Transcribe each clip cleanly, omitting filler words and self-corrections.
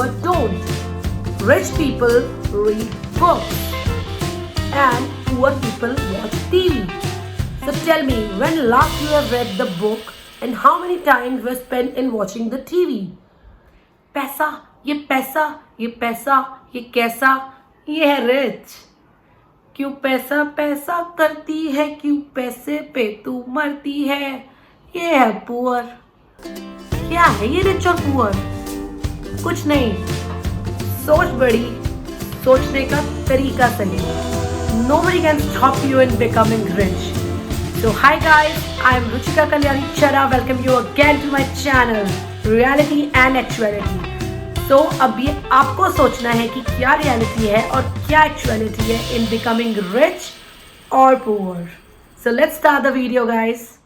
poor don't. Rich people read books and poor people watch TV. So tell me, when last you have read the book and how many times were spent in watching the TV? पैसा, ये कैसा, ये है rich. क्यों पैसा पैसा करती है, क्यों पैसे पे तू मरती है, ये है पुअर. क्या है ये रिच और पुअर? कुछ नहीं, सोच बड़ी, सोचने का तरीका सही. Nobody can stop you in becoming rich. So hi guys, I am Ruchika Kalyani Chara. Welcome you again to my channel Reality and Actuality. So अब ये आपको सोचना है कि क्या रियलिटी है और क्या एक्चुअलिटी है in becoming rich or poor. So let's start the video guys.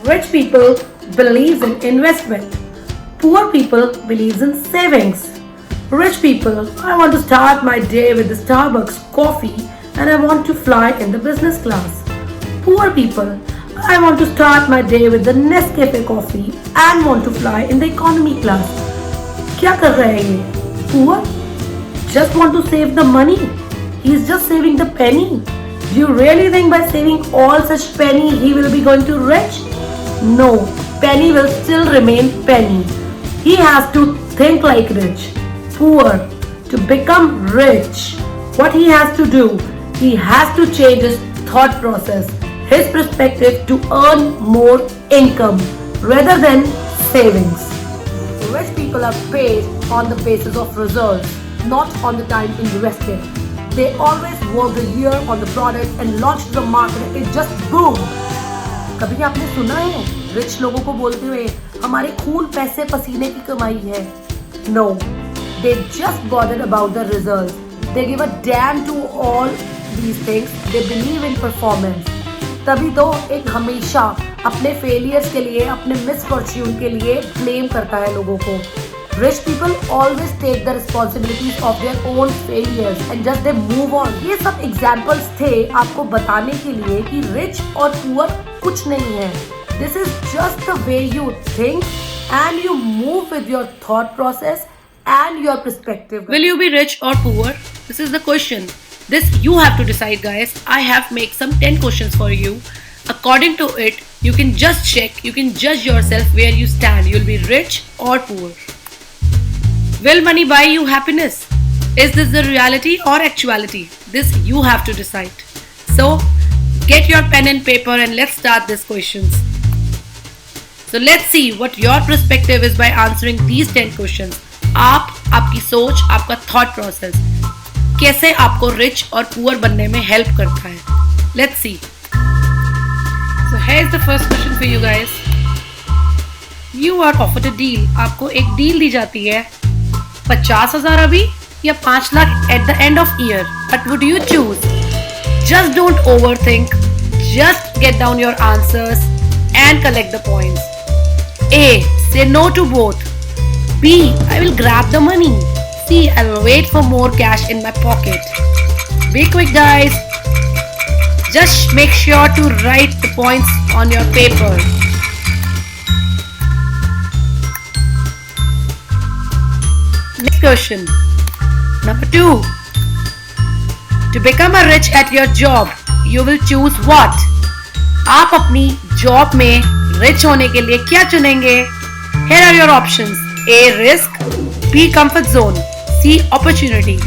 Rich people believes in investment. Poor people believes in savings. Rich people, I want to start my day with the Starbucks coffee and I want to fly in the business class. Poor people, I want to start my day with the Nescafe coffee and want to fly in the economy class. क्या कर रहे हैं ये? Poor just want to save the money. He is just saving the penny. Do you really think by saving all such penny he will be going to rich? No, penny will still remain penny. He has to think like rich. Poor, to become rich, what he has to do? He has to change his thought process, his perspective to earn more income rather than savings. Rich people are paid on the basis of results, not on the time invested. They always work a year on the product and launch to the market. It just boom. कभी आपने सुना है rich लोगों को बोलते हुए हमारे खून पैसे पसीने की कमाई है? No, they just bothered about the results. They give a damn to all these things. They believe in performance. तभी तो एक हमेशा अपने फेलियर्स के लिए, अपने मिसफॉर्च्यून के लिए ब्लेम करता है लोगों को. Rich people always take the responsibilities of their own failures and just they move on. ये सब examples थे आपको बताने के लिए कि rich और poor कुछ नहीं है. This is just the way you think and you move with your thought process and your perspective. Will you be rich or poor? This is the question. This you have to decide guys. I have make some 10 questions for you. According to it, you can just check, you can judge yourself where you stand. You'll be rich or poor. Will money buy you happiness? Is this the reality or actuality? This you have to decide. So, get your pen and paper and let's start these questions. So let's see what your perspective is by answering these 10 questions. आपकी सोच, आपका thought process कैसे आपको rich और poor बनने में help करता है. Let's see. So here's the first question for you guys. You are offered a deal. आपको एक deal दी जाती है 50,000 अभी या 5 lakh at the end of year. What would you choose? Just don't overthink. Just get down your answers and collect the points. A. Say no to both. B. I will grab the money. C. I will wait for more cash in my pocket. Be quick guys. Just make sure to write the points on your paper. Next question. Number 2. To become a rich at your job, you will choose what? आप अपनी job में rich होने के लिए क्या चुनेंगे? Here are your options. A. Risk. B. Comfort zone. C. Opportunity.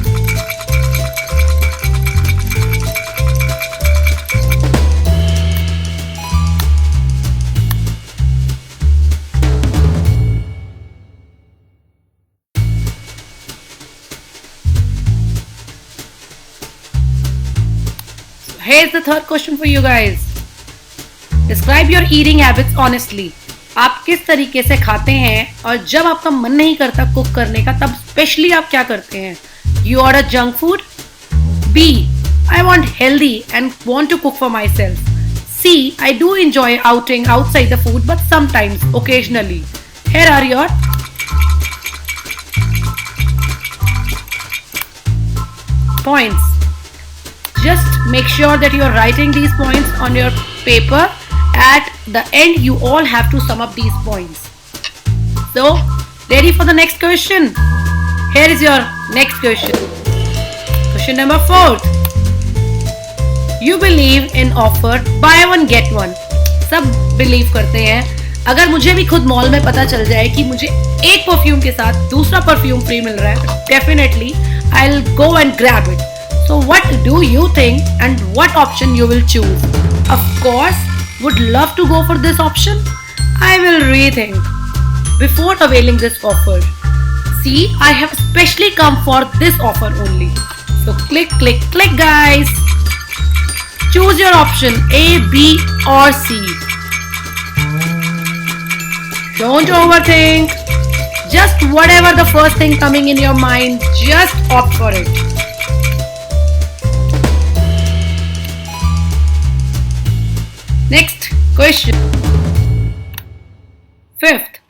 Here's the third question for you guys. Describe your eating habits honestly. आप किस तरीके से खाते हैं और जब आपका मन नहीं करता कुक करने का तब स्पेशली आप क्या करते हैं? You order junk food? B. I want healthy and want to cook for myself. C. I do enjoy outing outside the food but sometimes, occasionally. Here are your points. Just make sure that you are writing these points on your paper. At the end, you all have to sum up these points. So, ready for the next question? Here is your next question. Question number 4. You believe in offer buy one get one. सब believe करते हैं. अगर मुझे भी खुद mall में पता चल जाए कि मुझे एक परफ्यूम के साथ दूसरा परफ्यूम फ्री मिल रहा है, definitely I'll go and grab it. So what do you think and what option you will choose? Of course, would love to go for this option? I will rethink before availing this offer. See, I have specially come for this offer only. So click, click, click guys. Choose your option A, B or C. Don't overthink. Just whatever the first thing coming in your mind, just opt for it. Next question. 5th.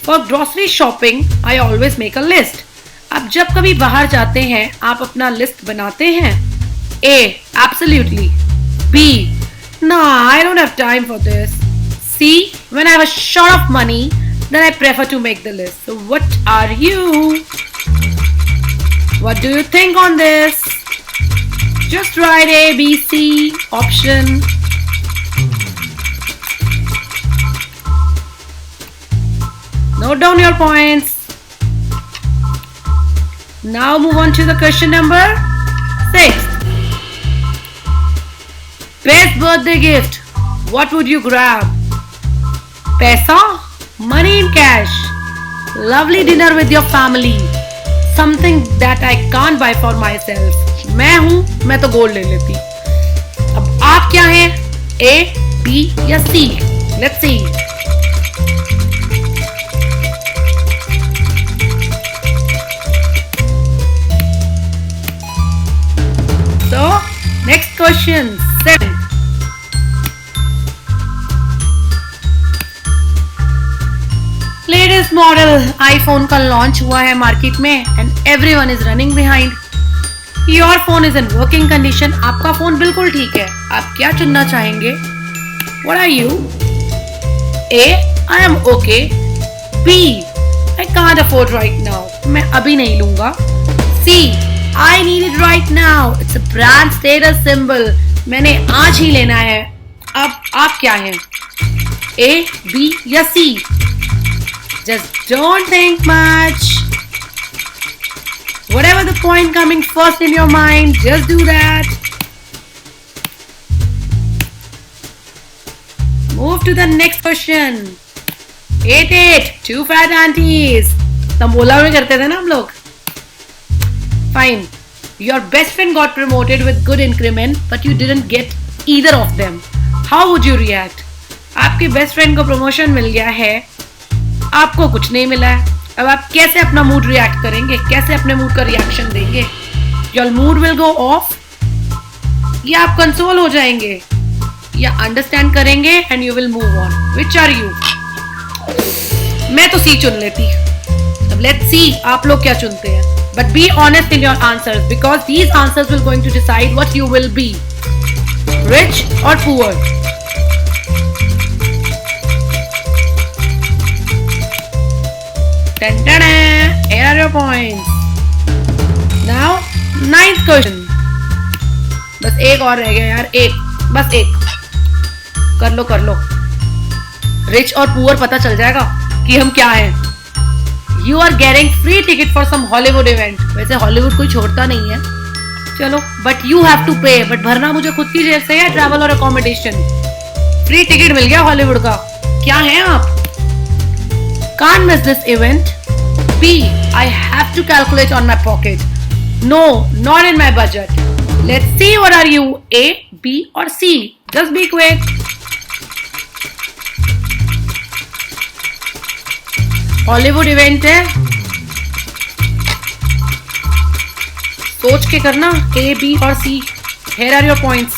For grocery shopping, I always make a list. अब जब कभी बाहर जाते हैं आप अपना list बनाते हैं? A. Absolutely. B. Nah, I don't have time for this. C. When I have a short of money, then I prefer to make the list. So what are you? What do you think on this? Just write A, B, C option. Note down your points. Now move on to the question number 6. Best birthday gift. What would you grab? Paisa? Money in cash? Lovely dinner with your family? Something that I can't buy for myself. मैं तो gold ले लेती. अब आप क्या हैं? A, B या C? Let's see. So, next question, 7. Latest model iPhone का लॉन्च हुआ है मार्केट में and everyone is running behind. Your phone is in working condition. आपका फोन बिल्कुल ठीक है. आप क्या चुनना चाहेंगे? What are you? A. I am okay. B. I can't afford right now. मैं अभी नहीं लूंगा. C. I need it right now. It's a brand status symbol. मैंने आज ही लेना है. अब आप क्या हैं? A, B या C? Just don't think much. Whatever the point coming first in your mind, just do that. Move to the next question. 8. Two fat aunties. Tambola में करते थे ना हम लोग. Fine. Your best friend got promoted with good increment, but you didn't get either of them. How would you react? आपके best friend को promotion मिल गया है, आपको कुछ नहीं मिला है. अब आप कैसे अपना मूड रिएक्ट करेंगे? कैसे अपने मूड का रिएक्शन देंगे? Your mood will go off, या आप कंसोल हो जाएंगे, या अंडरस्टैंड करेंगे and you will move on. Which are you? मैं तो C चुन लेती. अब let's see आप लोग क्या चुनते हैं. But be honest in your answers because these answers will going to decide what you will be. Rich or poor? Ta-da! Here are your points. Now, 9th question. बस एक और रह गया यार. बस एक. कर लो. Rich और poor पता चल जाएगा कि हम क्या हैं. You are getting free ticket for some Hollywood event. वैसे हॉलीवुड कोई छोड़ता नहीं है. चलो, but you have to pay. but भरना मुझे खुद की जेब से है. ट्रैवल और अकोमोडेशन. फ्री टिकट मिल गया हॉलीवुड का. क्या हैं आप? Can't miss this event. B. I have to calculate on my pocket. No, not in my budget. Let's see what are you? A, B or C? Just be quick. Hollywood event है. सोच के करना. A, B और C. Here are your points.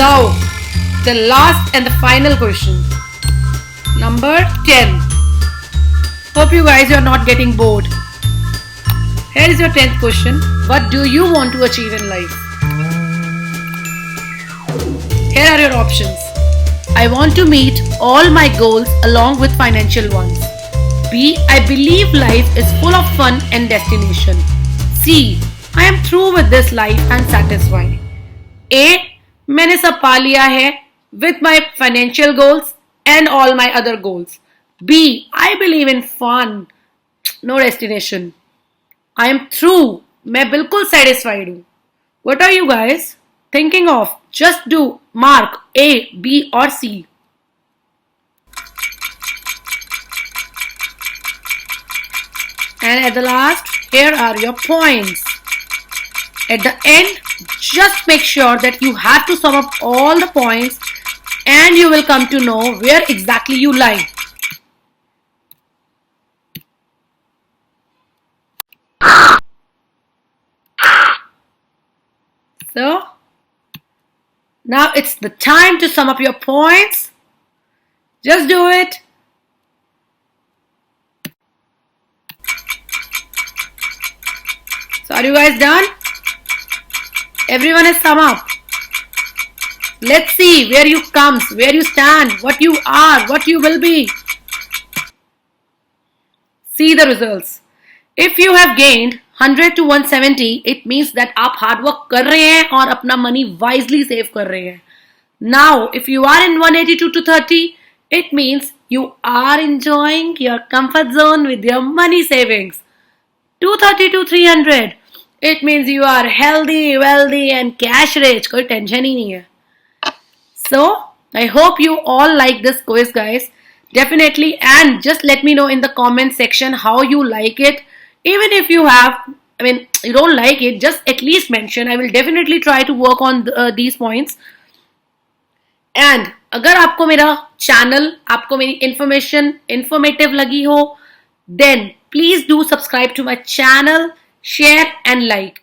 Now, the last and the final question. Number 10. Hope you guys are not getting bored. Here is your 10th question. What do you want to achieve in life? Here are your options. I want to meet all my goals along with financial ones. B. I believe life is full of fun and destination. C. I am through with this life and satisfied. A. मैंने सब पा लिया है with my financial goals and all my other goals. B. I believe in fun, no destination. I am through. मैं बिल्कुल satisfied हूँ. What are you guys thinking of? Just do mark A, B or C. And at the last, here are your points. At the end, just make sure that you have to sum up all the points and you will come to know where exactly you lie. So, now it's the time to sum up your points. Just do it. So, are you guys done? Everyone has sum up. Let's see where you comes, where you stand, what you are, what you will be. See the results. If you have gained 100 to 170, it means that आप hard work कर रहे हैं और अपना money wisely save कर रहे हैं. Now, if you are in 182 to 30, it means you are enjoying your comfort zone with your money savings. 230 to 300, it means you are healthy, wealthy and cash rich. कोई tension ही नहीं है. So, I hope you all like this quiz, guys. Definitely, and just let me know in the comment section how you like it. Even if you you don't like it, just at least mention. I will definitely try to work on these points. And अगर आपको मेरा channel, आपको मेरी information informative लगी हो, then please do subscribe to my channel, share and like.